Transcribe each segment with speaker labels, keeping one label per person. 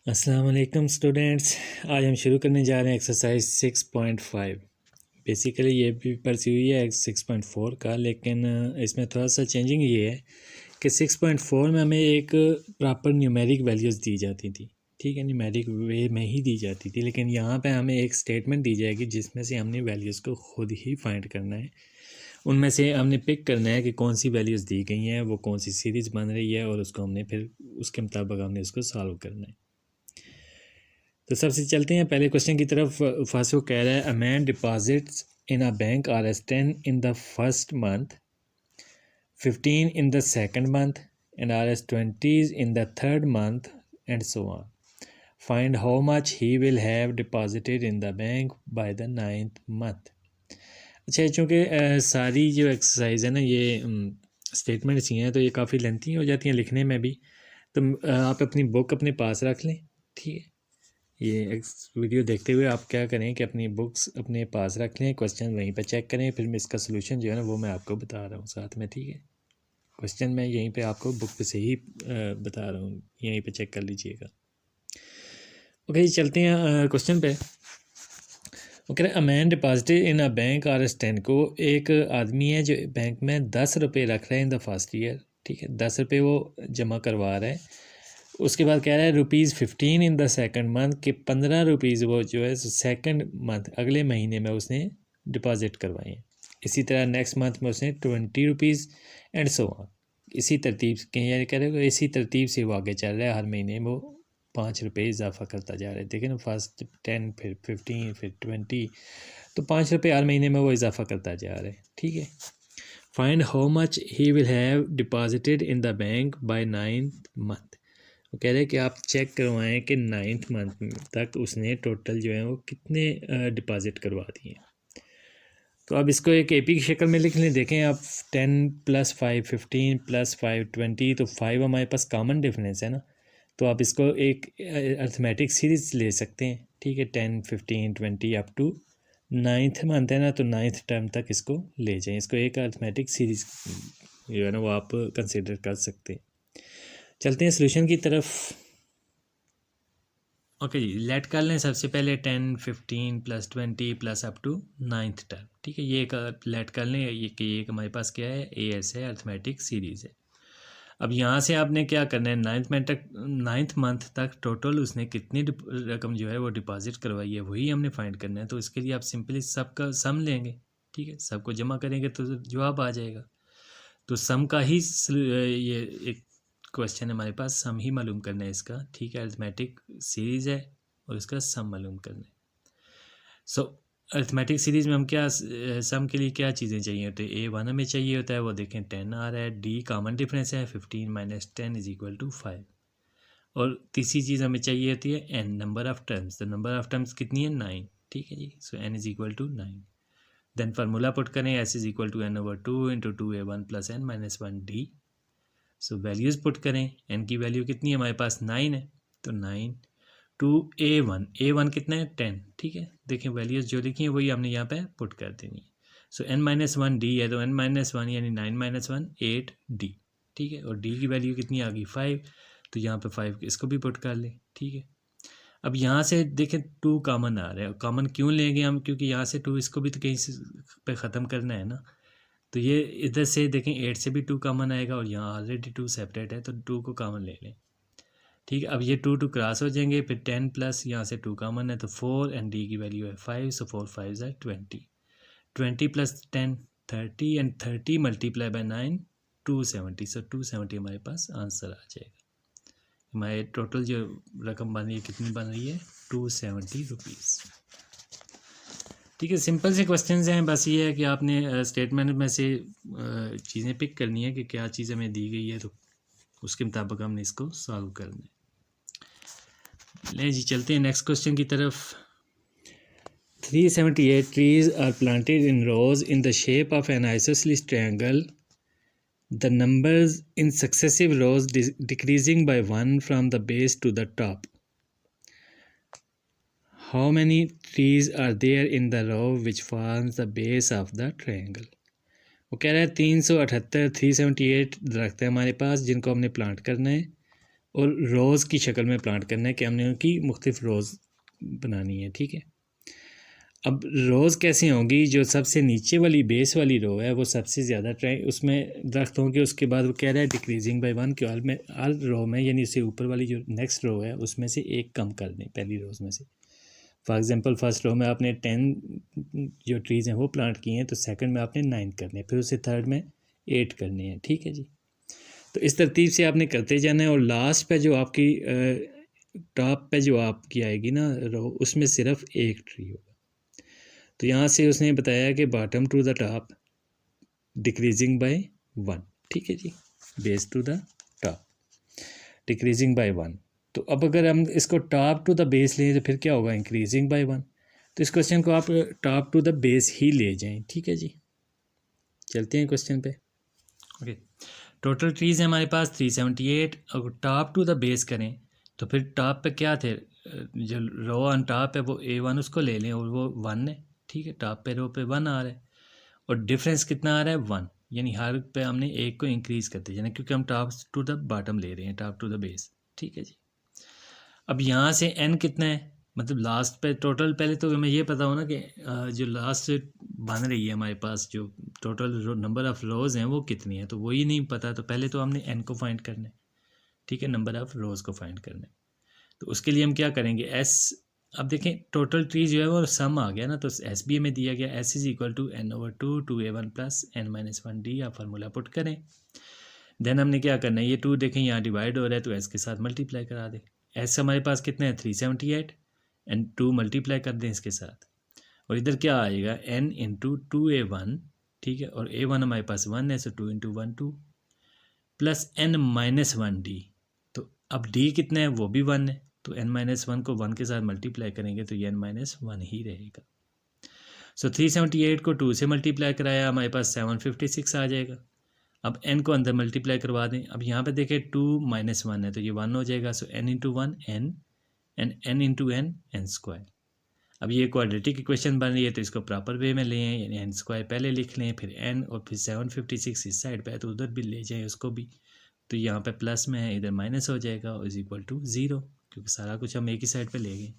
Speaker 1: अस्सलाम वालेकुम स्टूडेंट्स। आज हम शुरू करने जा रहे हैं एक्सरसाइज 6.5। बेसिकली ये भी परसी हुई है 6.4 का, लेकिन इसमें थोड़ा सा चेंजिंग ये है कि 6.4 में हमें एक प्रॉपर न्यूमेरिक वैल्यूज़ दी जाती थी, ठीक है, न्यूमेरिक वे में ही दी जाती थी। लेकिन यहाँ पे हमें एक स्टेटमेंट दी जाएगी जिसमें से हमने वैल्यूज़ को ख़ुद ही फाइंड करना है। उनमें से हमने पिक करना है कि कौन सी वैल्यूज़ दी गई हैं, वो कौन सी सीरीज़ बन रही है, और उसको हमने फिर उसके मुताबिक हमने उसको सॉल्व करना है। तो सबसे चलते हैं पहले क्वेश्चन की तरफ। फर्स्ट वो कह रहा है, a man deposits in a bank RS10 in the first month, 15 in the second month and RS20 in the third month and so on. Find how much he will have deposited in the bank by the 9th month. अच्छा, चूँकि सारी जो exercise है ना, ये statements ही हैं, तो ये काफ़ी लेंथी हो जाती हैं लिखने में भी। तो आप अपनी बुक अपने पास रख लें, ठीक है। ये वीडियो देखते हुए आप क्या करें कि अपनी बुक्स अपने पास रख लें, क्वेश्चन वहीं पे चेक करें, फिर मैं इसका सोल्यूशन जो है ना वो मैं आपको बता रहा हूँ साथ में, ठीक है। क्वेश्चन मैं यहीं पे आपको बुक पे से ही बता रहा हूँ, यहीं पे चेक कर लीजिएगा। ओके जी, चलते हैं क्वेश्चन पे। Okay, a man deposited in a bank RS10 को, एक आदमी है जो बैंक में 10 रुपये रख रहा है इन द फर्स्ट ईयर, ठीक है, 10 रुपये वो जमा करवा रहा है। उसके बाद कह रहा है ₹15 इन द सेकंड मंथ, के 15 रुपीज़ वो जो है सेकंड मंथ अगले महीने में उसने डिपॉजिट करवाए हैं। इसी तरह नेक्स्ट मंथ में उसने 20 रुपीज़ एंड सो ऑन। इसी तरतीब के यानी कह रहे हो, इसी तरतीब से वो आगे चल रहा है, हर महीने वो 5 रुपये इजाफा करता जा रहा है। देखें ना, फर्स्ट 10, फिर 15, फिर 20, तो 5 रुपये हर महीने में वो इजाफा करता जा रहा है, ठीक है। Find how much he will have deposited in the bank by 9th month. वो कह रहे हैं कि आप चेक करवाएं कि 9th मंथ तक उसने टोटल जो है वो कितने डिपॉजिट करवा दिए। तो अब इसको एक एपी की शक्ल में लिख लें। देखें आप, 10 + 5 15 + 5 20, तो 5 हमारे पास कॉमन डिफरेंस है ना, तो आप इसको एक अर्थमेटिक सीरीज ले सकते हैं, ठीक है। 10 15 20 अप टू 9th मंथ है ना, तो 9th टर्म तक इसको ले जाएं। इसको एक अर्थमेटिक सीरीज जो है ना वो आप कंसिडर कर सकते हैं। चलते हैं सोल्यूशन की तरफ। ओके जी, लेट कर लें सबसे पहले 10 15 + 20 plus up to 9th term, ठीक है। ये एक लेट कर लें, ये कि एक हमारे पास क्या है, AS है, अर्थमेटिक सीरीज़ है। अब यहाँ से आपने क्या करना है, 9th मंथ तक टोटल उसने कितनी रकम जो है वो डिपॉजिट करवाई है, वही हमने फाइंड करना है। तो इसके लिए आप सिंपली सबका सम लेंगे, ठीक है, सबको जमा करेंगे तो जवाब आ जाएगा। तो सम का ही ये एक क्वेश्चन है हमारे पास, सम ही मालूम करना है इसका, ठीक है। अरिथमेटिक सीरीज़ है और इसका सम मालूम करना है। सो अरिथमेटिक सीरीज़ में हम क्या सम के लिए क्या चीज़ें चाहिए होती है, A1 हमें चाहिए होता है, वो देखें 10 आ रहा है। D कॉमन डिफरेंस है, 15 - 10 = 5। और तीसरी चीज़ हमें चाहिए होती है n, नंबर ऑफ टर्म्स। तो नंबर ऑफ टर्म्स कितनी है, 9, ठीक है जी। सो n = 9। देन फार्मूला पुट करें, S = n/2 × 2A1 + n - 1 D। सो वैल्यूज़ पुट करें, n की वैल्यू कितनी है हमारे पास, 9 है, तो 9 टू A1 कितना है, 10, ठीक है। देखें वैल्यूज़ जो लिखी हैं वही हमने यहाँ पे पुट कर देनी है। सो n - 1 D है, तो n - 1 यानी 9 - 1 8 D, ठीक है। और D की वैल्यू कितनी आ गई, 5, तो यहाँ पे 5 इसको भी पुट कर लें, ठीक है। अब यहाँ से देखें 2 कॉमन आ रहा है। कॉमन क्यों लेंगे हम, क्योंकि यहाँ से 2 इसको भी तो कहीं से पे ख़त्म करना है ना। तो ये इधर से देखें 8 से भी 2 कॉमन आएगा, और यहाँ ऑलरेडी 2 सेपरेट है, तो 2 को कॉमन ले लें, ठीक है। अब ये 2 क्रॉस हो जाएंगे, फिर 10 प्लस यहाँ से 2 कॉमन है, तो 4, एंड D की वैल्यू है 5, सो 4 5 = 20। 20 + 10 30, एंड 30 × 9 270, सो 270 हमारे पास आंसर आ जाएगा। हमारे टोटल जो रकम बन रही है कितनी बन रही है, 270 रुपीज़, ठीक है। सिंपल से क्वेश्चंस हैं, बस ये है कि आपने स्टेटमेंट में से चीज़ें पिक करनी है कि क्या चीज़ हमें दी गई है, तो उसके मुताबिक हमने इसको सॉल्व करना है। ले जी, चलते हैं नेक्स्ट क्वेश्चन की तरफ। 378 trees are planted in rows in the shape of an isosceles triangle. The numbers in successive rows decreasing by 1 from the base to the top. How many trees are there in the row which forms the base of the triangle? वो कह रहा है 378 दरख्त है हमारे पास जिनको हमने plant करना है, और रोज़ की शक्ल में प्लांट करना है कि हमने उनकी मुख्तलिफ रोज़ बनानी है, ठीक है। अब रोज़ कैसे होंगी, जो सबसे नीचे वाली बेस वाली रो है वो सबसे ज़्यादा उसमें दरख्त होंगे। उसके बाद वो कह रहा है डिक्रीजिंग बाय 1 कि हर रो में यानी उससे ऊपर वाली जो नेक्स्ट रो है उसमें से एक कम कर दें पहली रोज़ में से। फॉर एग्जांपल फर्स्ट रो में आपने 10 जो ट्रीज़ हैं वो प्लांट किए हैं, तो सेकंड में आपने 9 करने, फिर उससे थर्ड में 8 करने हैं, ठीक है जी। तो इस तरतीब से आपने करते जाना है और लास्ट पे जो आपकी टॉप पे जो आपकी आएगी ना रो, उसमें सिर्फ एक ट्री होगा। तो यहाँ से उसने बताया कि bottom to the top decreasing by 1, ठीक है जी, base to the top decreasing by 1। तो अब अगर हम इसको टॉप टू द बेस लें तो फिर क्या होगा, इंक्रीजिंग बाय 1। तो इस क्वेश्चन को आप टॉप टू द बेस ही ले जाएं, ठीक है जी। चलते हैं क्वेश्चन पे। ओके, टोटल ट्रीज़ हैं हमारे पास 378। अगर टॉप टू द बेस करें तो फिर टॉप पे क्या थे, जो रो ऑन टॉप है वो A1 उसको ले लें और वो 1 है, ठीक है। टॉप पे रो पे 1 आ रहा है और डिफरेंस कितना आ रहा है 1, यानी हर पे हमने एक को इंक्रीज़ करते जाना क्योंकि हम टॉप टू द बॉटम ले रहे हैं, टॉप टू द बेस, ठीक है जी। अब यहाँ से n कितना है, मतलब लास्ट पे टोटल, पहले तो हमें ये पता हो ना कि जो लास्ट बन रही है हमारे पास जो टोटल नंबर ऑफ़ रोज़ हैं वो कितनी है, तो वही नहीं पता। तो पहले तो हमने n को फाइंड करना है, ठीक है, नंबर ऑफ़ रोज़ को फाइंड करना है। तो उसके लिए हम क्या करेंगे, s, अब देखें टोटल ट्री जो है वो सम आ गया ना, तो एस भी हमें दिया गया, s is equal to n/2 2a1 plus n-1d। आप फार्मूला पुट करें, देन हमने क्या करना है, ये 2 देखें यहाँ डिवाइड हो रहा है तो s के साथ मल्टीप्लाई करा दें। s हमारे पास कितने हैं 378 एंड 2 मल्टीप्लाई कर दें इसके साथ, और इधर क्या आएगा n इंटू 2a1, ठीक है, और a1 हमारे पास 1 है, सो 2 इंटू 1 2 प्लस n-1d। तो अब d कितना है, वो भी 1 है, तो n-1 को 1 के साथ मल्टीप्लाई करेंगे तो ये n-1 ही रहेगा। सो 378 को 2 से मल्टीप्लाई कराया, हमारे पास 756 आ जाएगा। अब n को अंदर मल्टीप्लाई करवा दें, अब यहाँ पे देखें 2 - 1 है तो ये 1 हो जाएगा, सो n into 1 n and n into n n square. अब ये क्वाड्रेटिक इक्वेशन बन रही है तो इसको प्रॉपर वे में लें, यानी n स्क्वायर पहले लिख लें, फिर n और फिर 756 इस साइड पे है तो उधर भी ले जाएं उसको भी, तो यहाँ पे प्लस में है इधर माइनस हो जाएगा और इज इक्वल टू 0, क्योंकि सारा कुछ हम एक ही साइड पे ले गए।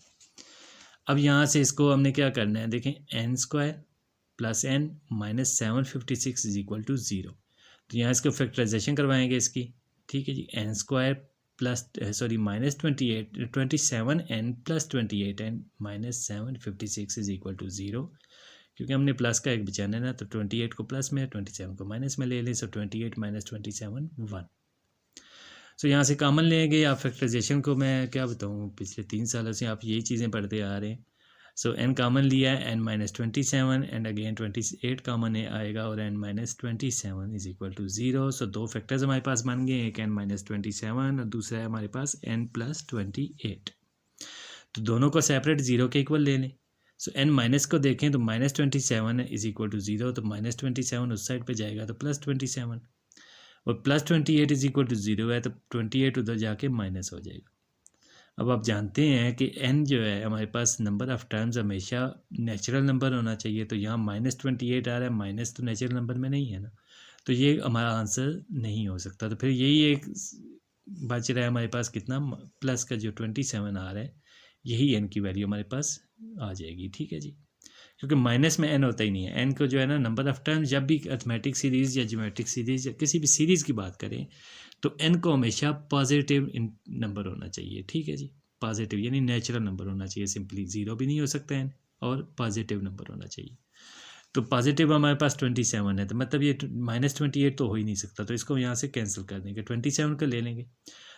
Speaker 1: अब यहाँ से इसको हमने क्या करना है, देखें n square plus n minus 756 is equal to 0। तो यहाँ इसको फैक्टराइजेशन करवाएंगे इसकी, ठीक है जी, n square plus sorry minus 27n plus 28n minus 756 is equal to 0, क्योंकि हमने प्लस का एक बचाना है ना, तो 28 को प्लस में 27 को माइनस में ले लें, सो 28 माइनस 27 1। सो यहाँ से कॉमन लेंगे, आप फैक्टराइजेशन को मैं क्या बताऊँ, पिछले 3 सालों से आप यही चीज़ें पढ़ते आ रहे हैं। सो n कॉमन लिया है, n-27 एंड अगेन 28 कॉमन आएगा और n-27 इज इक्वल टू 0। सो दो फैक्टर्स हमारे पास बन गए, एक n-27 और दूसरा है हमारे पास n+28। तो दोनों को सेपरेट 0 के इक्वल ले लें। सो n माइनस को देखें तो -27 इज इक्वल टू 0, तो -27 उस साइड पे जाएगा तो +27, और +28 इज इक्वल टू 0 है तो 28 उधर जाके माइनस हो जाएगा। अब आप जानते हैं कि n जो है हमारे पास नंबर ऑफ़ टर्म्स हमेशा नेचुरल नंबर होना चाहिए, तो यहाँ -28 आ रहा है, माइनस तो नेचुरल नंबर में नहीं है ना, तो ये हमारा आंसर नहीं हो सकता। तो फिर यही एक बच रहा है हमारे पास कितना, प्लस का जो 27 आ रहा है, यही n की वैल्यू हमारे पास आ जाएगी, ठीक है जी, क्योंकि माइनस में n होता ही नहीं है। n को जो है ना नंबर ऑफ़ टर्म्स, जब भी अर्थमेटिक सीरीज़ या ज्योमेट्रिक सीरीज़ या किसी भी सीरीज़ की बात करें तो n को हमेशा पॉजिटिव नंबर होना चाहिए, ठीक है जी, पॉजिटिव यानी नेचुरल नंबर होना चाहिए, सिंपली 0 भी नहीं हो सकता है और पॉजिटिव नंबर होना चाहिए। तो पॉजिटिव हमारे पास 27 है, तो मतलब ये -28 तो हो ही नहीं सकता, तो इसको यहाँ से कैंसिल कर देंगे, 27 का ले लेंगे।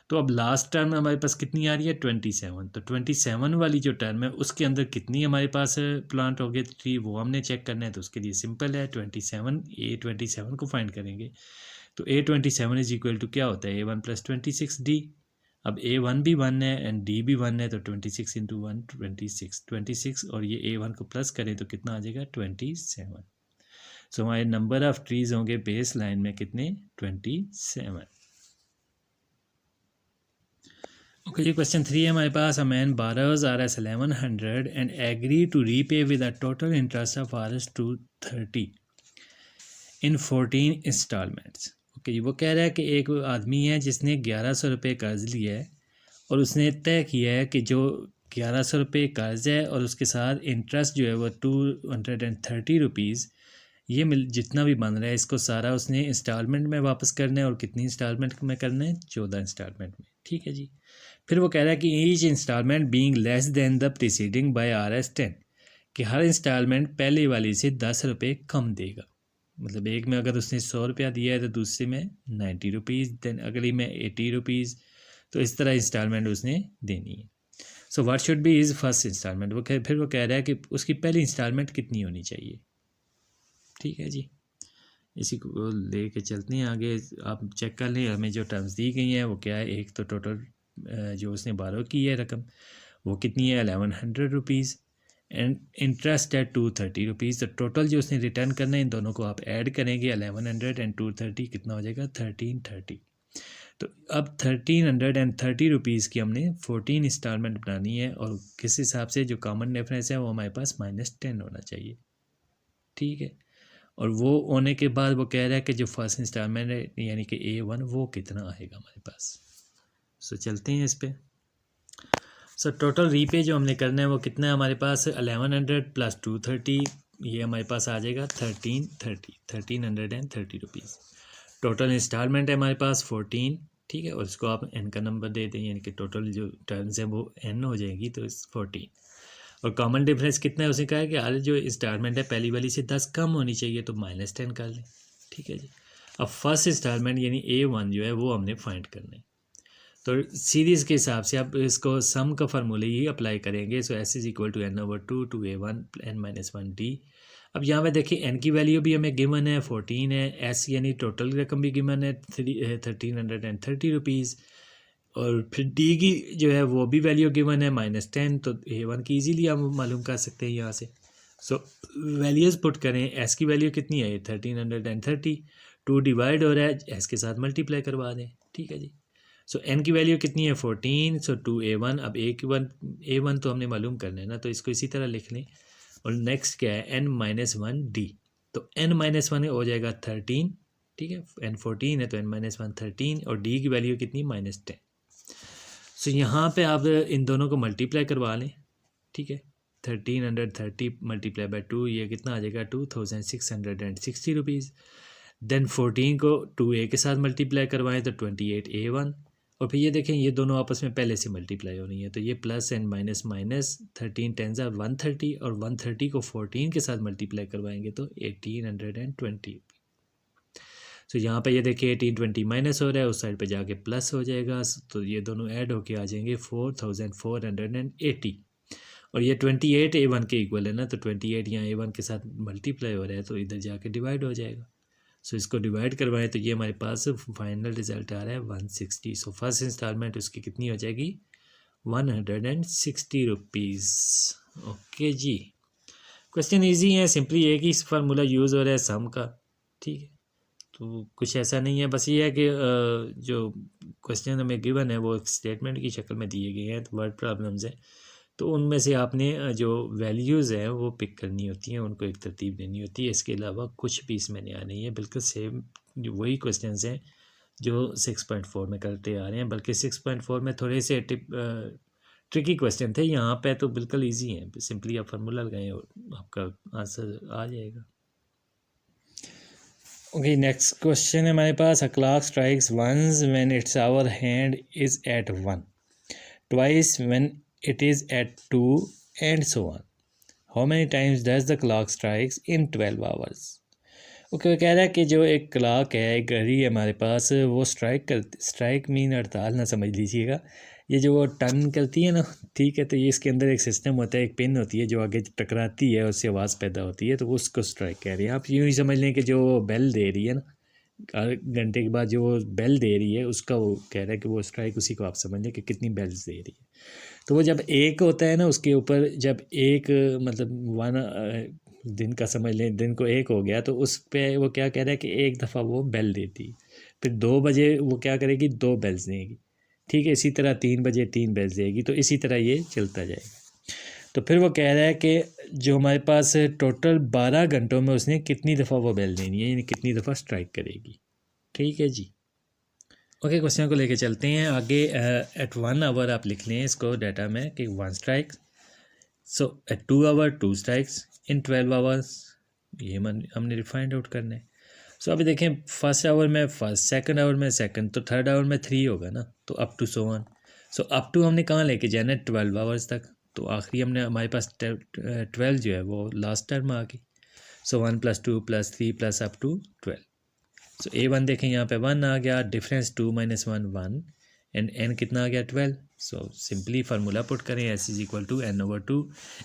Speaker 1: तो अब लास्ट टर्म हमारे पास कितनी आ रही है 27, तो 27 वाली जो टर्म है उसके अंदर कितनी हमारे पास प्लांट हो गए ट्री, वो हमने चेक करना है। तो उसके लिए सिंपल है, 27 को फाइंड करेंगे, तो A27 इज इक्वल टू क्या होता है A1 + 26D। अब A1 भी 1 है एंड D भी 1 है, तो 26 इंटू 1 26 और ये A1 को प्लस करें तो कितना आ जाएगा 27। सो हमारे नंबर ऑफ ट्रीज होंगे बेस लाइन में कितने 27। ओके जी, क्वेश्चन 3 है हमारे पास, a man borrows Rs 1100 and agree to repay with a total interest of Rs 230 in 14 installments. Okay जी, वो कह रहा है कि एक आदमी है जिसने 1100 रुपये कर्ज लिया है और उसने तय किया है कि जो 1100 रुपये कर्ज है और उसके साथ इंटरेस्ट जो है वो 230 रुपीज़ ये जितना भी बन रहा है इसको सारा उसने इंस्टॉलमेंट में वापस करना है। और कितनी इंस्टॉलमेंट में करना है? 14 इंस्टॉलमेंट में। ठीक है जी। फिर वो कह रहा है कि each instalment being less than the preceding by RS10, कि हर इंस्टॉलमेंट पहले वाली से 10 रुपये कम देगा। मतलब एक में अगर उसने 100 रुपया दिया है तो दूसरे में 90 रुपीज़, देन अगली में 80 रुपीज़। तो इस तरह इंस्टॉलमेंट उसने देनी है। So what should be is first instalment. फिर वो कह रहा है कि उसकी पहली इंस्टॉलमेंट कितनी होनी चाहिए। ठीक है जी, इसी को ले कर चलते हैं आगे। आप चेक कर लें हमें जो टर्म्स दी गई हैं वो क्या है। एक तो टोटल जो उसने बारो की है रकम वो कितनी है? 1100 रुपीज़ एंड इंटरेस्ट है 230 रुपीज़। तो टोटल जो उसने रिटर्न करना है इन दोनों को आप ऐड करेंगे 1100 एंड 230 कितना हो जाएगा? 1330। तो अब 1330 रुपीज़ की हमने 14 इंस्टॉलमेंट बनानी है और किस हिसाब से? जो कॉमन डिफरेंस है वो हमारे पास -10 होना चाहिए। ठीक है, और वो होने के बाद वो कह रहा है कि जो फर्स्ट इंस्टॉलमेंट है यानी कि A1 वो कितना आएगा हमारे पास। सो चलते हैं इस पर। सो टोटल रीपे जो हमने करना है वो कितना है हमारे पास? 1100 प्लस 230, ये हमारे पास आ जाएगा 1330 रुपीज़। टोटल इंस्टॉलमेंट है हमारे पास 14। ठीक है, और इसको आप n का नंबर दे दें यानी कि टोटल जो टर्म्स है वो n हो जाएगी, तो 14। और कॉमन डिफरेंस कितना है उसे कहा है कि हर जो इंस्टॉलमेंट है पहली वाली से 10 कम होनी चाहिए, तो -10 कर लें। ठीक है जी। अब फर्स्ट इंस्टॉलमेंट यानी A1 जो है वो हमने फाइंड करना है। तो सीरीज़ के हिसाब से आप इसको सम का फार्मूले ही अप्लाई करेंगे। सो S = n/2 to A1 n-1D। अब यहाँ पे देखिए n की वैल्यू भी हमें गिवन है 14 है, S यानी टोटल रकम भी गिवन है 1330 रुपीज़, और फिर D की जो है वो भी वैल्यू गिवन है -10। तो A1 की इजीली हम मालूम कर सकते हैं यहाँ से। सो वैल्यूज़ पुट करें। S की वैल्यू कितनी है? 1330। 2 डिवाइड हो रहा है, S के साथ मल्टीप्लाई करवा दें। ठीक है जी। सो n की वैल्यू कितनी है? 14। सो 2A1। अब A1 तो हमने मालूम करना है ना, तो इसको इसी तरह लिख लें। और नेक्स्ट क्या है? n-1D। तो n-1 हो जाएगा 13। ठीक है, n14 है तो n-1 13, और D की वैल्यू कितनी? -10। सो यहाँ पे आप इन दोनों को मल्टीप्लाई करवा लें। ठीक है, 1330 मल्टीप्लाई बाई 2 ये कितना आ जाएगा? 2660 रुपीज़। देन 14 को 2A के साथ मल्टीप्लाई करवाएं तो 28A1। और फिर ये देखें ये दोनों आपस में पहले से मल्टीप्लाई हो रही है, तो ये प्लस एंड माइनस माइनस 13 10 130, और 130 को 14 के साथ मल्टीप्लाई करवाएंगे तो 1820। तो यहाँ पे ये देखिए 1820 माइनस हो रहा है, उस साइड पे जाके प्लस हो जाएगा, तो ये दोनों ऐड होके आ जाएंगे 4480। और ये 28 A1 के इक्वल है ना, तो 28 यहाँ A1 के साथ मल्टीप्लाई हो रहा है तो इधर जाके डिवाइड हो जाएगा। सो इसको डिवाइड करवाएं तो ये हमारे पास फाइनल रिजल्ट आ रहा है 160। सो फर्स्ट इंस्टॉलमेंट उसकी कितनी हो जाएगी? 160 रुपीज़। ओके जी, क्वेश्चन इजी है, सिंपली एक ही फार्मूला यूज़ हो रहा है सम का। ठीक है, तो कुछ ऐसा नहीं है, बस ये है कि जो क्वेश्चन हमें गिवन है वो एक स्टेटमेंट की शक्ल में दिए गए हैं, तो वर्ड प्रॉब्लम्स हैं, तो उनमें से आपने जो वैल्यूज़ हैं वो पिक करनी होती हैं, उनको एक तरतीब देनी होती है। इसके अलावा कुछ भी इसमें नया नहीं है, बिल्कुल सेम वही क्वेश्चंस हैं जो 6.4 में करते आ रहे हैं, बल्कि 6.4 में थोड़े से ट्रिकी क्वेश्चन थे। यहाँ पे तो बिल्कुल इजी है, सिंपली आप फार्मूला लगाएं और आपका आंसर आ जाएगा। ओके, नेक्स्ट क्वेश्चन है हमारे पास। A clock strikes once when it's hour hand is at 1, twice when it is at 2, and so on. How many times does the clock strikes in 12 hours? Okay, कह रहा है कि जो एक clock है, एक घड़ी है हमारे पास, वो स्ट्राइक मीन हड़ताल ना समझ लीजिएगा, ये जो वो टर्न करती है ना, ठीक है, तो ये इसके अंदर एक सिस्टम होता है, एक पिन होती है जो आगे टकराती है, उससे आवाज़ पैदा होती है, तो वो उसको स्ट्राइक कह रहे हैं। आप यूँ ही समझ लें कि जो बेल दे रही है ना, घंटे के बाद जो वो बेल दे रही है उसका वो कह रहा है कि वो स्ट्राइक, उसी को आप समझ लें कि कितनी बेल्स दे रही है। तो वो जब एक होता है ना, उसके ऊपर जब एक मतलब 1 दिन का समझ लें, दिन को 1 हो गया, तो उस पर वो क्या कह रहा है कि एक दफ़ा वो बेल देती है, फिर 2 बजे वो क्या करेगी? 2 बेल्स देगी। ठीक है, इसी तरह 3 बजे 3 बेल्स देगी, तो इसी तरह ये चलता जाएगा। तो फिर वो कह रहा है कि जो हमारे पास टोटल 12 घंटों में उसने कितनी दफ़ा वो बेल देनी है, यानी कितनी दफ़ा स्ट्राइक करेगी। ठीक है जी। ओके, क्वेश्चन को लेके चलते हैं आगे। एट 1 आवर आप लिख लें इसको डाटा में कि 1 strike, so at 2 hour 2 strikes, in 12 hours, ये हमने रिफाइंड आउट करना है। सो अभी देखें, फर्स्ट आवर में फर्स्ट, सेकंड आवर में सेकंड, तो थर्ड आवर में 3 होगा ना, तो up to so on. So up to हमने कहाँ लेके जाना है, 12 आवर्स तक, तो आखिरी हमने हमारे पास 12 जो है वो लास्ट टर्म आ गई। सो 1 + 2 + 3 + अप टू 12। सो A1 देखें यहाँ पे 1 आ गया, डिफरेंस 2 - 1 1, एंड n कितना आ गया 12। सो सिंपली फार्मूला पुट करें, S = n/2।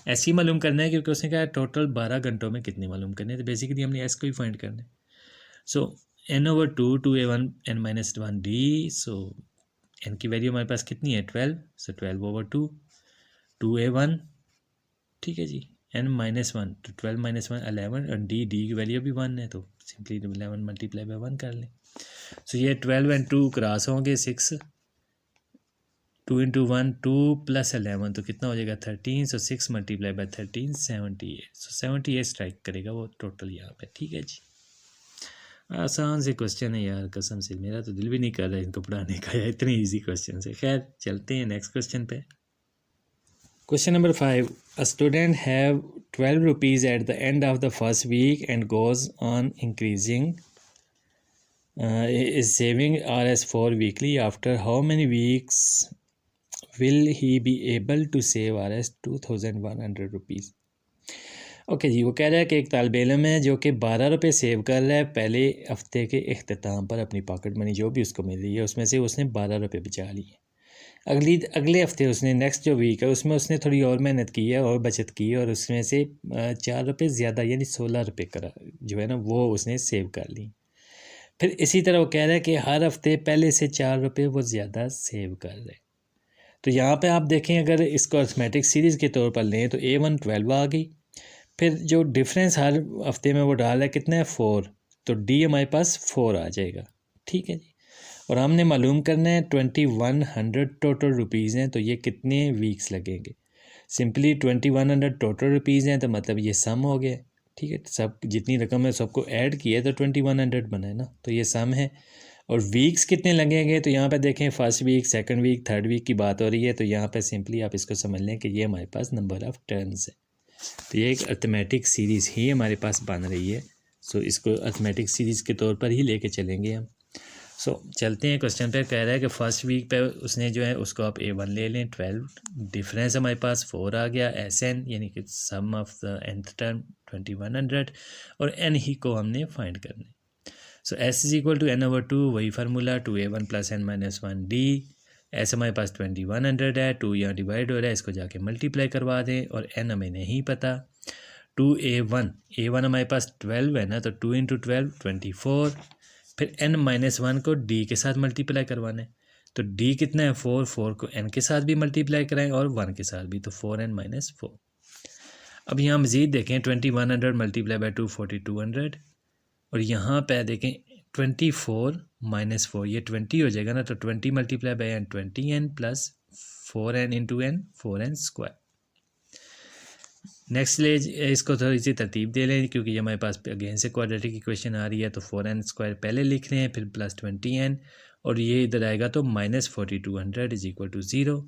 Speaker 1: ऐसे ही मालूम करना है क्योंकि उसने कहा टोटल 12 घंटों में कितनी मालूम करनी है, तो बेसिकली हमने S को ही फाइंड करना है। सो n/2 2A1 n - 1 d। सो n की वैल्यू हमारे पास कितनी है 12, सो 12/2 2A1, ठीक है जी, n - 1 तो 12 - 1 11, और डी की वैल्यू भी 1 है, तो सिंपली 11 × 1 कर लें। सो ये 12 और 2 क्रॉस होंगे 6, 2 × 1 2 + 11 तो कितना हो जाएगा 13, सो 6 × 13 78, सो 78 स्ट्राइक करेगा वो टोटल यहाँ पे, ठीक है जी। आसान से क्वेश्चन है यार, कसम से मेरा तो दिल भी नहीं कर रहा है इनको पढ़ाने का, यार इतने इजी क्वेश्चन है। खैर चलते हैं नेक्स्ट क्वेश्चन पे। Question number 5, a student have 12 rupees at the end of the first week and goes on increasing is saving Rs4 weekly. After how many weeks will he be able to save Rs 2100 rupees? Okay जी, वो कह रहा है कि एक तालिब इल्म है जो कि 12 रुपये सेव कर रहा है पहले हफ्ते के अख्ताम पर, अपनी पॉकेट मनी जो भी उसको मिल रही है उसमें से उसने 12 रुपये बचा लिए। अगले हफ्ते उसने नेक्स्ट जो वीक है उसमें उसने थोड़ी और मेहनत की है और बचत की है, और उसमें से 4 रुपये ज़्यादा यानी 16 रुपये करा जो है ना वो उसने सेव कर ली। फिर इसी तरह वो कह रहा है कि हर हफ्ते पहले से 4 रुपये वो ज़्यादा सेव कर रहे। तो यहाँ पे आप देखें, अगर इसको अर्थमेटिक सीरीज़ के तौर पर लें तो A1 12 आ गई, फिर जो डिफरेंस हर हफ्ते में वो डाल है कितना है 4, तो D हमारे पास 4 आ जाएगा, ठीक है जी। और हमने मालूम करना है 2100 टोटल रुपीज़ हैं, तो ये कितने वीक्स लगेंगे। सिंपली 2100 टोटल रुपीज़ हैं तो मतलब ये सम हो गया, ठीक है। सब जितनी रकम है सबको ऐड किया तो 2100 बना है ना, तो ये सम है। और वीक्स कितने लगेंगे, तो यहाँ पे देखें first week, second week, third week की बात हो रही है, तो यहाँ पे सिंपली आप इसको समझ लें कि ये हमारे पास नंबर ऑफ़ टर्म्स है। तो ये एक अर्थमेटिक सीरीज़ ही हमारे पास बन रही है। सो इसको अर्थमेटिक सीरीज़ के तौर पर ही लेके चलेंगे हम। सो चलते हैं क्वेश्चन पे। कह रहा है कि फर्स्ट वीक पे उसने जो है उसको आप A1 ले लें 12, डिफरेंस हमारे पास 4 आ गया, SN यानी कि सम ऑफ द nth टर्म 2100, और n ही को हमने फाइंड करना है। सो S = n/2, वही formula 2A1 + n - 1 d। S हमारे पास 2100 है, 2 यहाँ डिवाइड हो रहा है, इसको जाके मल्टीप्लाई करवा दें, और n हमें नहीं पता। 2A1 हमारे पास 12 है ना, तो 2 × 12 24, फिर n - 1 को d के साथ मल्टीप्लाई करवाना है, तो d कितना है 4, 4 को n के साथ भी मल्टीप्लाई कराएं और 1 के साथ भी, तो 4n - 4। अब यहाँ मज़ीद देखें 2100 × 2 4200, और यहाँ पे देखें 24 - 4 ये 20 हो जाएगा ना, तो 20 × n 20n + 4n × n 4n²। Next ले इसको थोड़ी सी तरतीब दे लें क्योंकि ये हमारे पास अगेन से क्वाड्रेटिक इक्वेशन आ रही है, तो 4n² पहले लिख रहे हैं, फिर +20n, और ये इधर आएगा तो -4200 = 0।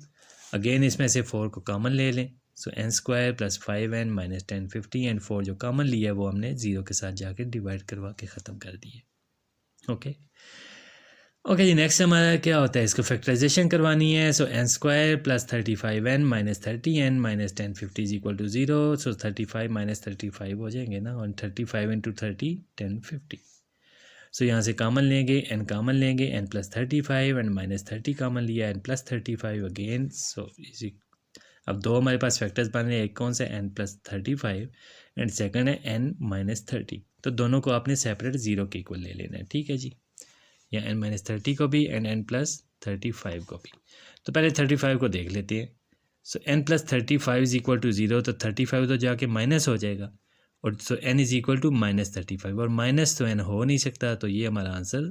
Speaker 1: अगेन इसमें से 4 को कॉमन ले लें, सो n² + 5n - 1050, एंड 4 जो कॉमन लिया है वो हमने 0 के साथ जाकर डिवाइड करवा के ख़त्म कर दिए। ओके जी, नेक्स्ट हमारा क्या होता है, इसको फैक्टराइजेशन करवानी है। सो n² + 35n - 30n - 1050 = 0। सो 35 - 35 हो जाएंगे ना, और 35 × 30 1050। सो यहाँ से कॉमन लेंगे, n कॉमन लेंगे, n + 35 एंड -30 कॉमन लिया, n + 35 अगेन। सो इसी अब दो हमारे पास फैक्टर्स बन रहे हैं, एक कौन सा n + 35 एंड सेकंड है n - 30, तो दोनों को आपने सेपरेट 0 के इक्वल ले लेना है, ठीक है जी, या n - 30 को भी एंड n + 35 को भी। तो पहले 35 को देख लेते हैं। सो n + 35 = 0, तो 35 तो जाके माइनस हो जाएगा, और सो n = -35, और माइनस तो n हो नहीं सकता, तो ये हमारा आंसर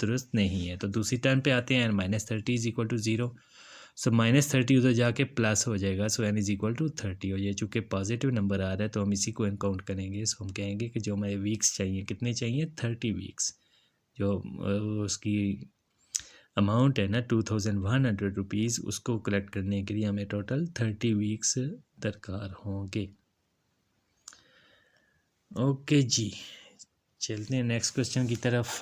Speaker 1: दुरुस्त नहीं है। तो दूसरी टर्म पे आते हैं, n - 30 = 0, सो -30 उधर जाके प्लस हो जाएगा, सो n = 30, और ये चूँकि पॉजिटिव नंबर आ रहा है तो हम इसी को काउंट करेंगे। सो हम कहेंगे कि जो हमारे वीक्स चाहिए, कितने चाहिए 30 वीक्स, जो उसकी अमाउंट है ना 2100 रुपीज़, उसको कलेक्ट करने के लिए हमें टोटल 30 वीक्स दरकार होंगे। ओके जी, चलते हैं नेक्स्ट क्वेश्चन की तरफ।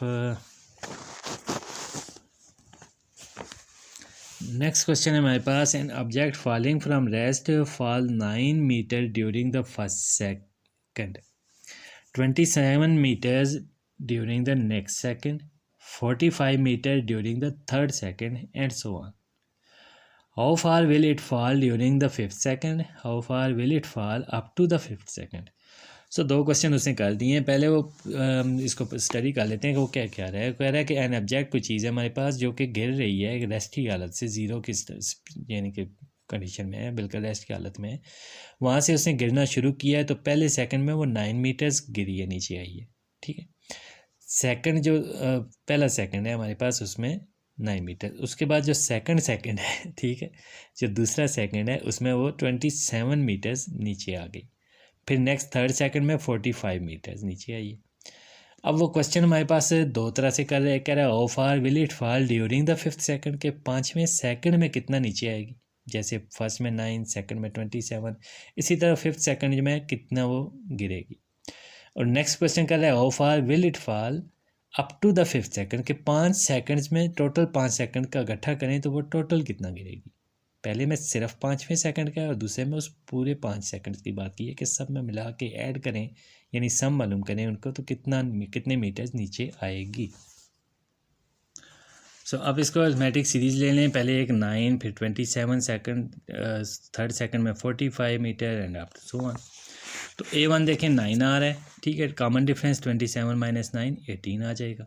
Speaker 1: नेक्स्ट क्वेश्चन है हमारे पास, an object falling from rest fall 9 meter during the first second, 27 meters during the next second, 45 meters during the third second, and so on. How far will it fall during the fifth second? How far will it fall up to the fifth second? सो दो question उसने कर दिए हैं। पहले वो इसको study कर लेते हैं कि वो क्या कह रहा है। कह रहा है कि एन ऑब्जेक्ट कोई चीज़ है हमारे पास जो कि गिर रही है रेस्ट की हालत से, ज़ीरो की यानी कि कंडीशन में है, बिल्कुल रेस्ट की हालत में है। वहाँ से उसने गिरना शुरू किया है तो पहले सेकंड में वो 9 मीटर्स गिरी है, नीचे आई है। ठीक है, सेकंड जो पहला सेकंड है हमारे पास उसमें 9 मीटर, उसके बाद जो सेकंड है ठीक है, जो दूसरा सेकंड है उसमें वो 27 मीटर्स नीचे आ गई। फिर नेक्स्ट थर्ड सेकंड में 45 मीटर्स नीचे आई है। अब वो क्वेश्चन हमारे पास दो तरह से कर रहे हैं। कह रहा है how far will it fall during the fifth second, के पाँचवें सेकंड में कितना नीचे आएगी। जैसे फर्स्ट में 9, सेकंड में 27, इसी तरह फिफ्थ सेकंड में कितना वो गिरेगी। और नेक्स्ट क्वेश्चन कर रहा है how far will it fall up to the fifth second, के 5 सेकंड्स में टोटल 5 सेकंड का इकट्ठा करें तो वो टोटल कितना गिरेगी। पहले में सिर्फ 5वें सेकंड का है और दूसरे में उस पूरे 5 सेकंड की बात की है कि सब में मिला के ऐड करें, यानी सम मालूम करें उनको, तो कितने मीटर्स नीचे आएगी। सो अब इसको अरिथमेटिक सीरीज़ ले लें। पहले एक 9, फिर 27 सेकंड, थर्ड सेकंड में 45 metre and up so on. तो A1 देखें 9 आ रहा है, ठीक है, कॉमन डिफरेंस 27 माइनस 9 18 आ जाएगा।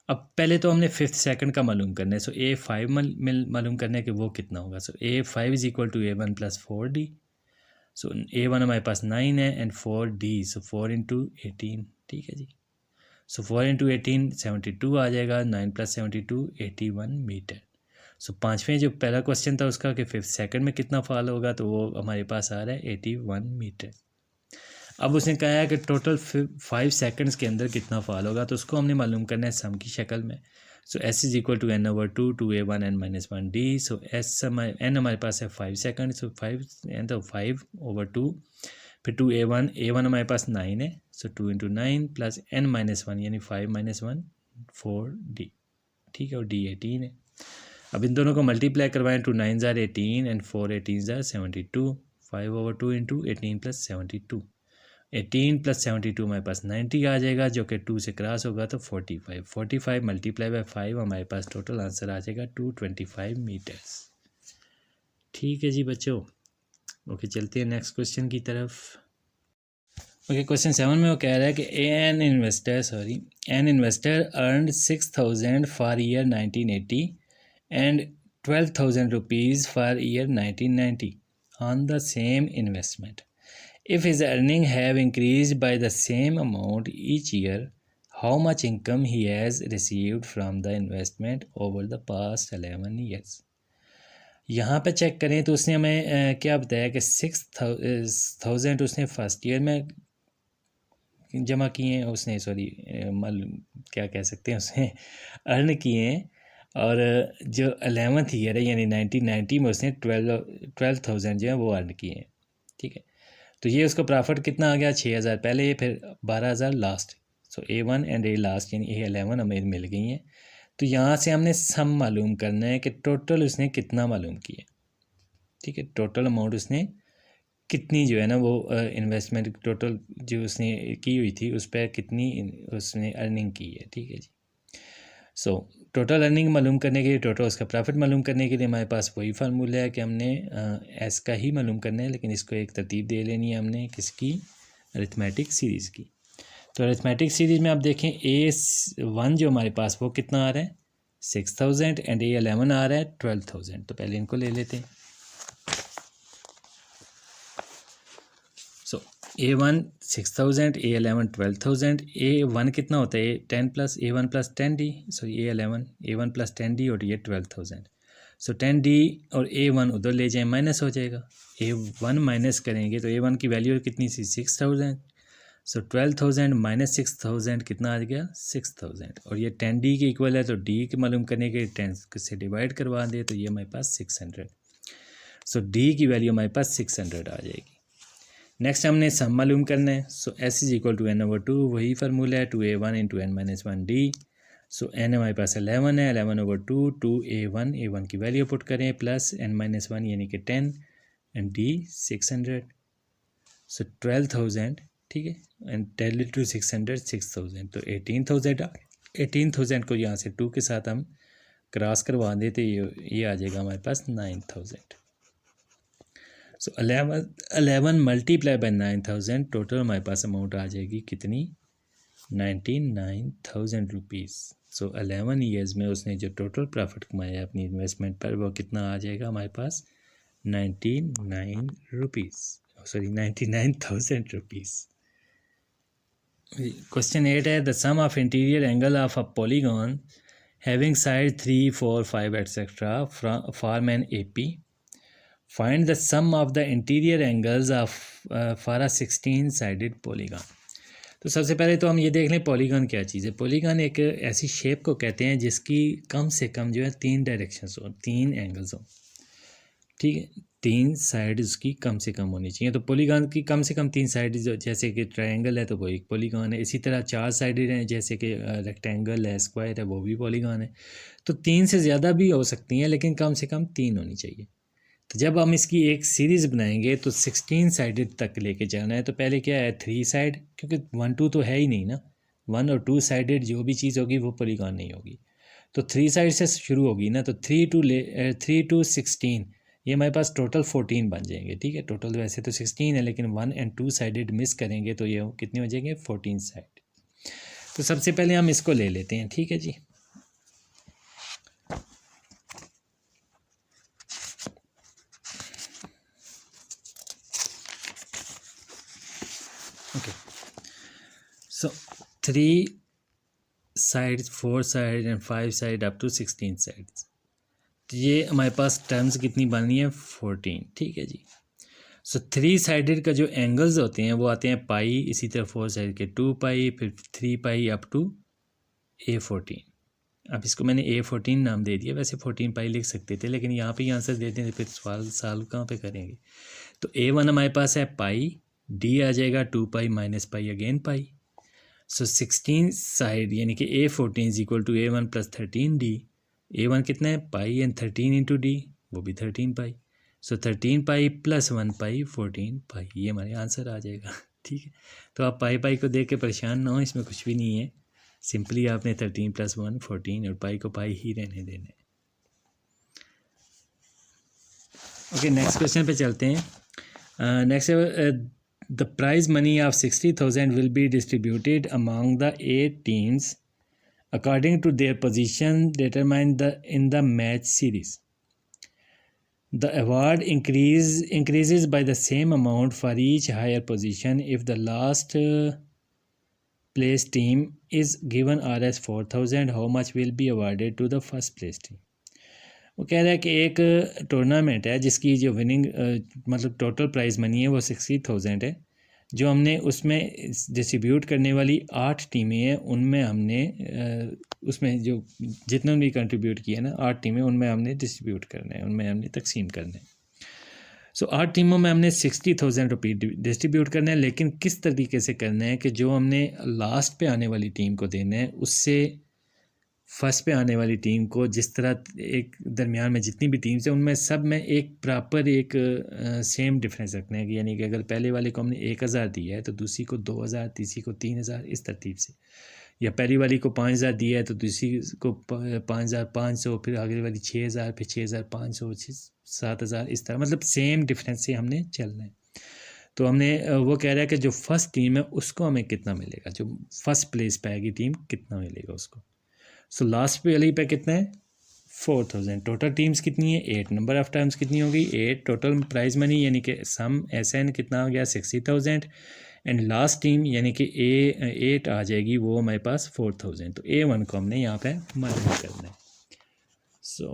Speaker 1: अब पहले तो हमने फिफ्थ सेकंड का मालूम करना है। सो A5 मालूम करना है कि वो कितना होगा। So A5 is equal to A1 plus 4D। So A1 हमारे पास 9 है एंड 4D, सो 4 इंटू 18, ठीक है जी। सो 4 इंटू 18 72 आ जाएगा, 9 प्लस 72 81 मीटर। सो पाँचवें जो पहला क्वेश्चन था उसका कि फिफ्थ सेकंड में कितना फॉल होगा, तो वो हमारे पास आ रहा है 81 मीटर। अब उसने कहा है कि टोटल 5 सेकंड्स के अंदर कितना फॉल होगा, तो उसको हमने मालूम करना है सम की शक्ल में। So S is equal to n/2 2A1 n minus 1D। So n हमारे पास है 5 सेकंड, सो 5 तो 5/2, फिर 2A1 हमारे पास 9 है, सो 2 इंटू 9 प्लस n माइनस 1 यानी 5 माइनस 1 4D, ठीक है, और D 18 है। अब इन दोनों को मल्टीप्लाई करवाएं, 2 9s are 18 and 4 18s are 72, 5/2 into 18 plus 72, 18 plus 72 हमारे पास 90 आ जाएगा, जो कि 2 से क्रॉस होगा तो 45 मल्टीप्लाई बाय 5 हमारे पास टोटल आंसर आ जाएगा 225 मीटर्स। ठीक है जी बच्चों, ओके चलते हैं नेक्स्ट क्वेश्चन की तरफ। ओके, क्वेश्चन 7 में वो कह रहा है कि an investor earned 6000 for year 1980 and 12,000 rupees for year 1990 on the same investment. If his earnings have increased by the same amount each year, how much income he has received from the investment over the past 11 years? यहाँ पे check करें तो उसने हमें क्या बताया कि 6,000 उसने फर्स्ट ईयर में जमा किए हैं, उसने क्या कह सकते हैं, उसने अर्न किए हैं। और जो 11th ईयर है यानी 1990 में उसने 12,000 जो है वो अर्न किए हैं, ठीक है। तो ये उसका प्रॉफिट कितना आ गया, 6,000 पहले, फिर 12,000 last. So A1 and A last यानी A11 हमें मिल गई हैं। तो यहाँ से हमने सम मालूम करना है कि टोटल उसने कितना मालूम किया, ठीक है, टोटल अमाउंट उसने कितनी जो है ना वो इन्वेस्टमेंट टोटल जो उसने की हुई थी उस पर कितनी उसने अर्निंग की है, ठीक है जी। सो टोटल अर्निंग मालूम करने के लिए, टोटल उसका प्रॉफिट मालूम करने के लिए हमारे पास वही फार्मूला है कि हमने एस का ही मालूम करना है, लेकिन इसको एक तरतीब दे लेनी है हमने किसकी, अरिथमेटिक सीरीज़ की। तो अरिथमेटिक सीरीज़ में आप देखें A1 जो हमारे पास वो कितना आ रहा है 6,000 एंड A11 आ रहा है 12,000। तो पहले इनको ले लेते हैं। सो A1 6,000, A11 12,000। A1 कितना होता है 10 प्लस A1 प्लस 10D, सो A1 प्लस 10D और ये 12,000। सो 10D और A1 उधर ले जाएं माइनस हो जाएगा, A1 माइनस करेंगे तो A1 की वैल्यू कितनी सी 6,000, सो 12,000 माइनस 6,000 कितना आ गया 6,000, और ये 10D के इक्वल है तो D के मालूम करने के 10 से डिवाइड करवा दे तो ये हमारे पास 600। सो D की वैल्यू हमारे पास 600 आ जाएगी। नेक्स्ट हमने सम मालूम करना है। So S is equal to n/2, वही फार्मूला है 2a1 इंटू n-1d। सो n हमारे पास 11 है, 11/2 2a1 की वैल्यू पुट करें प्लस n-1 यानी कि 10 एंड d 600। सो 12,000, ठीक है, एंड 10 इंटू 600 6,000, तो 18,000 को यहाँ से 2 के साथ हम क्रॉस करवा देते ये आ जाएगा हमारे पास 9,000। सो 11 मल्टीप्लाई बाय 9,000, टोटल हमारे पास अमाउंट आ जाएगी कितनी 99,000 रुपीज़। सो 11 ईयर्स में उसने जो टोटल प्रॉफिट कमाया अपनी इन्वेस्टमेंट पर वो कितना आ जाएगा हमारे पास 99,000 रुपीज़। क्वेश्चन 8 है the sum of interior angle of a polygon having side 3, 4, 5 etcetera form an AP। Find the sum of the interior angles of for a 16-साइडेड पॉलीगॉन। तो सबसे पहले तो हम ये देख लें पॉलीगॉन क्या चीज़ है। पॉलीगॉन एक ऐसी शेप को कहते हैं जिसकी कम से कम जो है 3 डायरेक्शंस हो, 3 एंगल्स हो, ठीक है, 3 साइड उसकी कम से कम होनी चाहिए। तो पॉलीगॉन की कम से कम 3 साइड, जैसे कि ट्रायंगल है तो वो एक पॉलीगॉन है। इसी तरह 4 साइडेड हैं, जैसे कि रेक्टेंगल है, स्क्वायर है, वो भी पॉलीगॉन है। तो 3 से ज़्यादा भी हो सकती हैं लेकिन कम से कम 3 होनी चाहिए। तो जब हम इसकी एक सीरीज़ बनाएंगे तो 16 साइडेड तक लेके जाना है। तो पहले क्या है 3 साइड, क्योंकि 1, 2 तो है ही नहीं ना, 1 और 2 साइडेड जो भी चीज़ होगी वो पॉलीगॉन नहीं होगी। तो 3 साइड से शुरू होगी ना, तो 3 to 16 ये हमारे पास टोटल 14 बन जाएंगे, ठीक है। टोटल वैसे तो 16 है लेकिन 1 और 2 साइडेड मिस करेंगे तो ये कितने हो जाएंगे 14 साइड। तो सबसे पहले हम इसको ले लेते हैं, ठीक है जी। Okay, so 3 sides, 4 side and 5 side up to 16 sides. तो ये हमारे पास टर्म्स कितनी बनी है 14, ठीक है जी। सो 3 साइडेड का जो एंगल्स होते हैं वो आते हैं पाई, इसी तरह 4 साइड के 2 पाई, फिर 3 पाई अप टू A14। अब इसको मैंने A14 नाम दे दिया, वैसे 14 पाई लिख सकते थे लेकिन यहाँ पे आंसर दे दें फिर सवाल कहाँ पे करेंगे। तो A1 हमारे पास है पाई, D आ जाएगा 2 पाई माइनस पाई अगेन पाई। सो 16 साइड यानी कि A14 is equal to A1 plus 13D। A1 कितना है पाई एंड 13 इंटू D, वो भी 13 पाई। सो 13 पाई प्लस 1 पाई 14 पाई, ये हमारे आंसर आ जाएगा, ठीक है। तो आप पाई पाई को देख के परेशान ना हो, इसमें कुछ भी नहीं है, सिंपली आपने 13 प्लस 1 14 और पाई को पाई ही रहने देना है। ओके, नेक्स्ट क्वेश्चन पे चलते हैं। Next the prize money of 60,000 will be distributed among the 8 teams according to their position determined in the match series. The award increases by the same amount for each higher position if the last place team is given Rs 4,000. How much will be awarded to the first place team? वो कह रहा है कि एक tournament है जिसकी जो winning मतलब टोटल प्राइज़ मनी है वो 60,000 है, जो हमने उसमें डिस्ट्रीब्यूट करने वाली 8 टीमें हैं, उनमें हमने उसमें जो जितना भी कंट्रीब्यूट किया ना 8 टीमें, उनमें हमने डिस्ट्रीब्यूट करना है, उनमें हमने तकसीम करना है। सो 8 टीमों में हमने 60,000 रुपये डिस्ट्रीब्यूट करना है, लेकिन किस तरीके से करना है कि जो हमने लास्ट पे आने वाली टीम को देना है उससे फर्स्ट पे आने वाली टीम को, जिस तरह एक दरमियान में जितनी भी टीम्स हैं उनमें सब में एक प्रॉपर एक सेम डिफरेंस रखना है, यानी कि अगर पहले वाले को हमने 1,000 दिया है तो दूसरी को 2,000, तीसरी को 3,000, इस तरतीब से, या पहली वाली को 5,000 दिया है तो दूसरी को 5,500, फिर आगे वाली 6,000, फिर 6,500, 7,000, इस तरह, मतलब सेम डिफरेंस से हमने चलना है। तो हमने वो कह रहा है कि जो फर्स्ट टीम है उसको हमें कितना मिलेगा, जो फर्स्ट प्लेस पे आएगी टीम कितना मिलेगा उसको। सो लास्ट पे वाली पे कितना है 4,000। टोटल टीम्स कितनी है 8, नंबर ऑफ टाइम्स कितनी होगी 8, टोटल प्राइज मनी यानी कि सम SN कितना हो गया 60,000, एंड लास्ट टीम यानी कि A8 आ जाएगी, वो हमारे पास 4,000। तो A1 को हमने यहाँ पे मालूम करना है। सो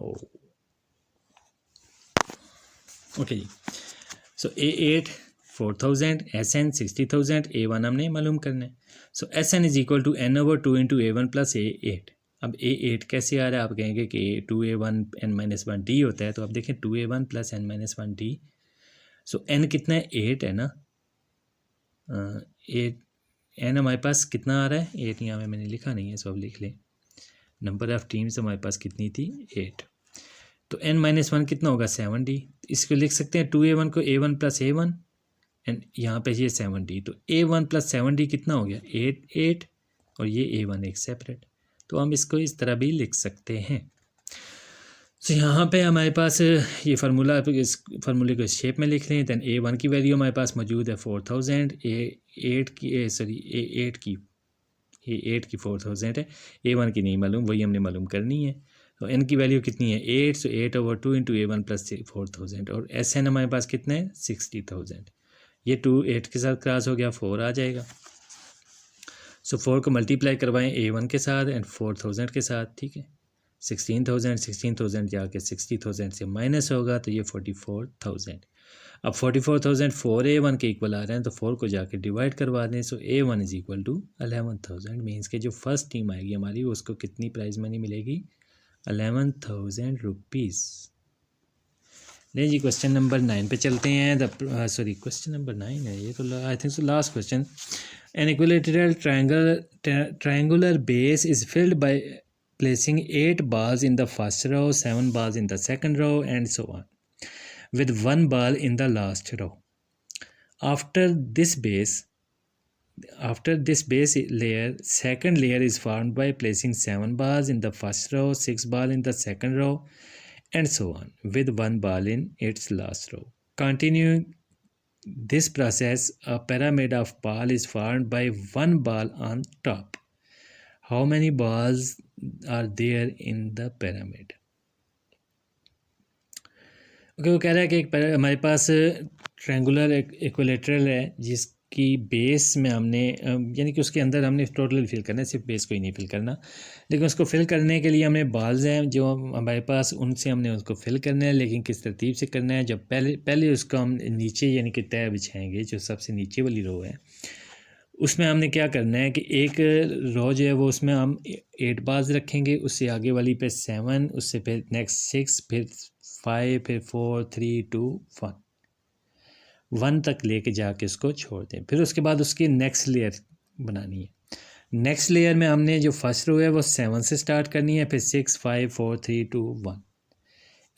Speaker 1: ओके जी, सो A8 4000, SN 60,000, A1 हमने मालूम करना है। So SN is equal to N/2 into A1 plus A8। अब A8 कैसे आ रहा है? आप कहेंगे कि 2A1 N-1 D होता है, तो आप देखें 2A1 प्लस N-1 D। सो N कितना है? 8 है ना। 8 N हमारे पास कितना आ रहा है? 8 यहाँ में मैंने लिखा नहीं है, सो अब लिख लें। नंबर ऑफ टीम्स हमारे पास कितनी थी? 8। तो N-1 कितना होगा? 7D। इसको लिख सकते हैं 2A1 को A1 प्लस A1 एंड यहाँ पे ये 7D। तो A1 प्लस 7D कितना हो गया? 8 और ये A1 एक सेपरेट। तो हम इसको इस तरह भी लिख सकते हैं। तो यहाँ पे हमारे पास ये फार्मूला, इस फार्मूले को इस शेप में लिख लें। दैन A1 की वैल्यू हमारे पास मौजूद है 4000, A8 की 4000 है, A1 की नहीं मालूम, वही हमने मालूम करनी है। तो N की वैल्यू कितनी है? 8। सो 8/2 इंटू A1 प्लस 4000 और SN हमारे पास कितना है? 60,000। ये 2 8 के साथ क्रॉस हो गया, 4 आ जाएगा। सो 4 को मल्टीप्लाई करवाएं A1 के साथ एंड 4000 के साथ, ठीक है। 16,000 जाके 60,000 से माइनस होगा, तो ये 44,000। अब 44,000 4A1 के इक्वल आ रहे हैं, तो 4 को जाके डिवाइड करवा दें। So A1 is equal to 11,000। Means के जो फर्स्ट टीम आएगी हमारी, उसको कितनी प्राइज मनी मिलेगी? 11,000 रुपीज़। नहीं जी, क्वेश्चन नंबर 9 पे चलते हैं। क्वेश्चन नंबर 9 है ये, तो I think so last question. An equilateral triangular base is filled by placing 8 balls in the first row, 7 balls in the second row, and so on, with 1 ball in the last row. After this base layer, second layer is formed by placing 7 balls in the first row, 6 balls in the second row, and so on, with 1 ball in its last row. Continuing this process, a pyramid of ball is formed by 1 ball on top. How many balls are there in the pyramid? Okay, वो कह रहा है कि एक हमारे पास triangular equilateral है, जिसकी base में हमने यानी कि उसके अंदर हमने टोटल फिल करना है, सिर्फ बेस को ही नहीं फिल करना। लेकिन उसको फिल करने के लिए हमें बाल्स हैं जो हमारे पास, उनसे हमने उसको फिल करना है। लेकिन किस तरतीब से करना है? जब पहले उसको हम नीचे यानी कि तय बिछाएंगे, जो सबसे नीचे वाली रो है, उसमें हमने क्या करना है कि एक रो जो है वो, उसमें हम 8 बाल्स रखेंगे, उससे आगे वाली पे 7, उससे फिर नेक्स्ट 6, फिर 5, फिर 4 3 2 1 तक लेके जाके उसको छोड़ दें। फिर उसके बाद उसकी नेक्स्ट लेयर बनानी है। नेक्स्ट लेयर में हमने जो फर्स्ट रो है वो 7 से स्टार्ट करनी है, फिर 6 5 4 3 2 1।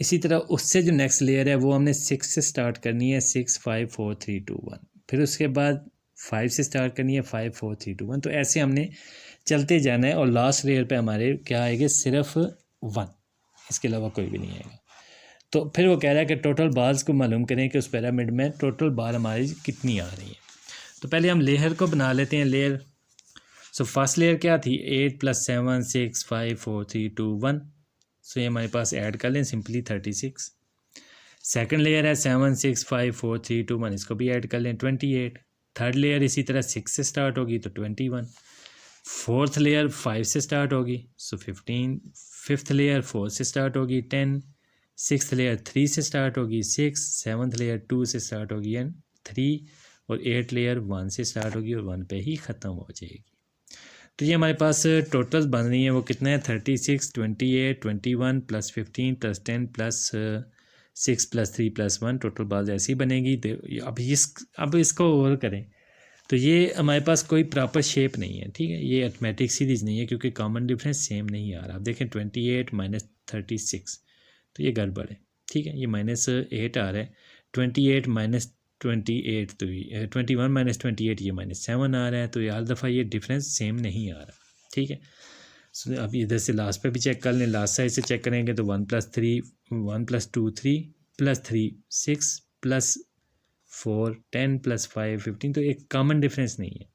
Speaker 1: इसी तरह उससे जो नेक्स्ट लेयर है वो हमने 6 से स्टार्ट करनी है, 6 5 4 3 2 1। फिर उसके बाद 5 से स्टार्ट करनी है, 5 4 3 2 1। तो ऐसे हमने चलते जाना है और लास्ट लेयर पे हमारे क्या आएगा? सिर्फ 1, इसके अलावा कोई भी नहीं आएगा। तो फिर वो कह रहा है कि टोटल बाल्स को मालूम करें कि उस पिरामिड में टोटल बाल हमारी कितनी आ रही है। तो पहले हम लेयर को बना लेते हैं। लेयर, सो फर्स्ट लेयर क्या थी? 8 + 7 6 5 4 3 2 1। सो ये हमारे पास ऐड कर लें सिंपली 36। सेकंड लेयर है 7 6 5 4 3 2 1, इसको भी ऐड कर लें 28। थर्ड लेयर इसी तरह 6 से स्टार्ट होगी तो 21। फोर्थ लेयर 5 से स्टार्ट होगी, सो 15। फिफ्थ लेयर 4 से स्टार्ट होगी, 10। सिक्स्थ लेयर 3 से स्टार्ट होगी, 6। सेवन्थ लेयर 2 से स्टार्ट होगी एंड 3। और 8 लेयर 1 से स्टार्ट होगी और 1 पे ही ख़त्म हो जाएगी। तो ये हमारे पास टोटल बन रही है वो कितना है? 36 28 21 + 15 + 10 + 6 + 3 + 1। टोटल बात ऐसी बनेगी। अब इसको और करें तो ये हमारे पास कोई प्रॉपर शेप नहीं है, ठीक है। ये अर्थमेटिक सीरीज़ नहीं है क्योंकि कॉमन डिफरेंस सेम नहीं आ रहा। आप देखें 28 - 36, तो ये गड़बड़ है, ठीक है। ये -8 आ रहा है। 28 - 28 तो 21 - 28 ये -7 आ रहा है। तो ये हर दफ़ा ये डिफरेंस सेम नहीं आ रहा, ठीक है। सो अब इधर से लास्ट पे भी चेक कर लें। लास्ट साइड से चेक करेंगे तो 1 + 3 1 + 2 3 + 3 6 + 4 10 + 5 15। तो एक कॉमन डिफरेंस नहीं है।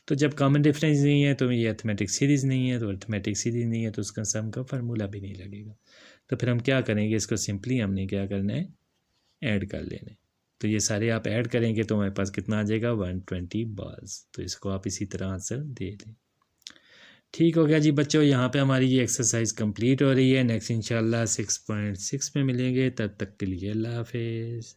Speaker 1: तो जब कॉमन डिफरेंस नहीं है तो ये अर्थमेटिक सीरीज़ नहीं है। तो अर्थमेटिक सीरीज़ नहीं है तो उसका सम का फार्मूला भी नहीं लगेगा। तो फिर हम क्या करेंगे? इसको सिंपली हमने क्या करना है? ऐड कर लेना है। तो ये सारे आप ऐड करेंगे तो हमारे पास कितना आ जाएगा? 120 बाल्स। तो इसको आप इसी तरह आंसर दे दें। ठीक हो गया जी बच्चों, यहाँ पे हमारी ये एक्सरसाइज कंप्लीट हो रही है। नेक्स्ट इंशाल्लाह 6.6 में मिलेंगे। तब तक के लिए अल्लाह हाफिज़।